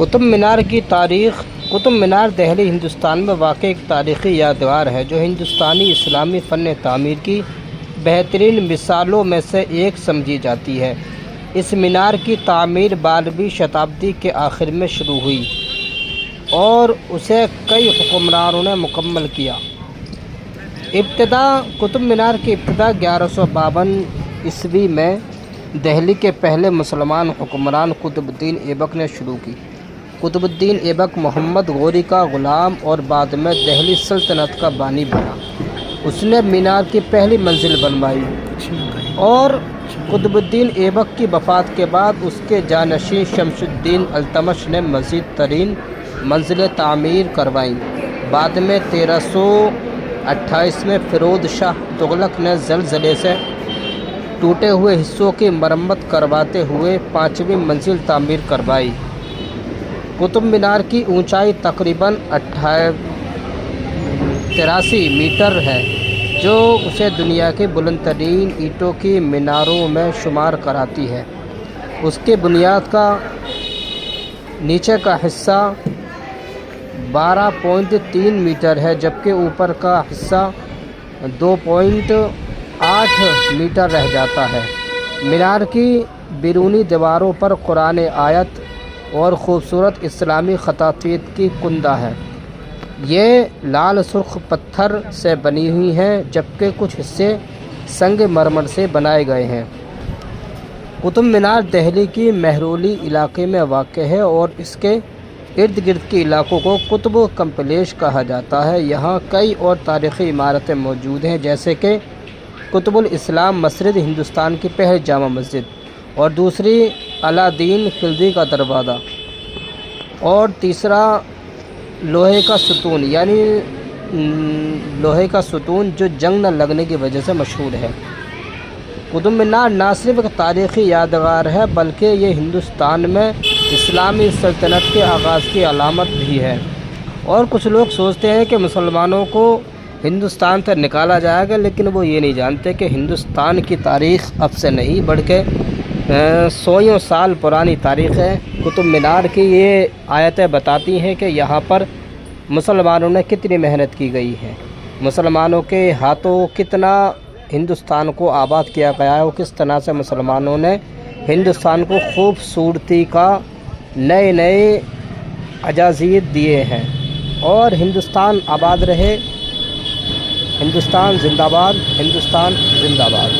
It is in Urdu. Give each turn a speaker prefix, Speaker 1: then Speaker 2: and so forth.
Speaker 1: قطب مینار کی تاریخ۔ قطب مینار دہلی ہندوستان میں واقع ایک تاریخی یادگار ہے جو ہندوستانی اسلامی فن تعمیر کی بہترین مثالوں میں سے ایک سمجھی جاتی ہے۔ اس مینار کی تعمیر 12ویں شتابدی کے آخر میں شروع ہوئی اور اسے کئی حکمرانوں نے مکمل کیا۔ قطب مینار کی ابتدا 1152 عیسوی میں دہلی کے پہلے مسلمان حکمران قطب الدین ایبک نے شروع کی۔ قطب الدین ایبک محمد غوری کا غلام اور بعد میں دہلی سلطنت کا بانی بنا۔ اس نے مینار کی پہلی منزل بنوائی اور قطب الدین ایبک کی وفات کے بعد اس کے جانشین شمس الدین التمش نے مزید ترین منزلیں تعمیر کروائیں۔ بعد میں 1328 میں فیروز شاہ تغلق نے زلزلے سے ٹوٹے ہوئے حصوں کی مرمت کرواتے ہوئے 5ویں منزل تعمیر کروائی۔ قطب مینار کی اونچائی تقریباً 83 میٹر ہے جو اسے دنیا کی بلند ترین اینٹوں کی میناروں میں شمار کراتی ہے۔ اس کی بنیاد کا نیچے کا حصہ 12.3 میٹر ہے جبکہ اوپر کا حصہ 2.8 میٹر رہ جاتا ہے۔ مینار کی بیرونی دیواروں پر قرآن آیت اور خوبصورت اسلامی خطاطی کی کندہ ہے۔ یہ لال سرخ پتھر سے بنی ہوئی ہیں جبکہ کچھ حصے سنگ مرمر سے بنائے گئے ہیں۔ قطب مینار دہلی کی مہرولی علاقے میں واقع ہے اور اس کے ارد گرد کے علاقوں کو قطب کمپلیکس کہا جاتا ہے۔ یہاں کئی اور تاریخی عمارتیں موجود ہیں جیسے کہ قطب الاسلام مسجد، ہندوستان کی پہلی جامع مسجد، اور دوسری الادین خلجی کا دروازہ، اور تیسرا لوہے کا ستون یعنی لوہے کا ستون جو جنگ نہ لگنے کی وجہ سے مشہور ہے۔ قطب مینار نہ صرف ایک تاریخی یادگار ہے بلکہ یہ ہندوستان میں اسلامی سلطنت کے آغاز کی علامت بھی ہے۔ اور کچھ لوگ سوچتے ہیں کہ مسلمانوں کو ہندوستان سے نکالا جائے گا، لیکن وہ یہ نہیں جانتے کہ ہندوستان کی تاریخ اب سے نہیں بلکہ سویوں سال پرانی تاریخ ہے۔ قطب مینار کی یہ آیتیں بتاتی ہیں کہ یہاں پر مسلمانوں نے کتنی محنت کی گئی ہے، مسلمانوں کے ہاتھوں کتنا ہندوستان کو آباد کیا گیا ہے، اور کس طرح سے مسلمانوں نے ہندوستان کو خوبصورتی کا نئے اجازت دیے ہیں۔ اور ہندوستان آباد رہے، ہندوستان زندہ باد، ہندوستان زندہ باد۔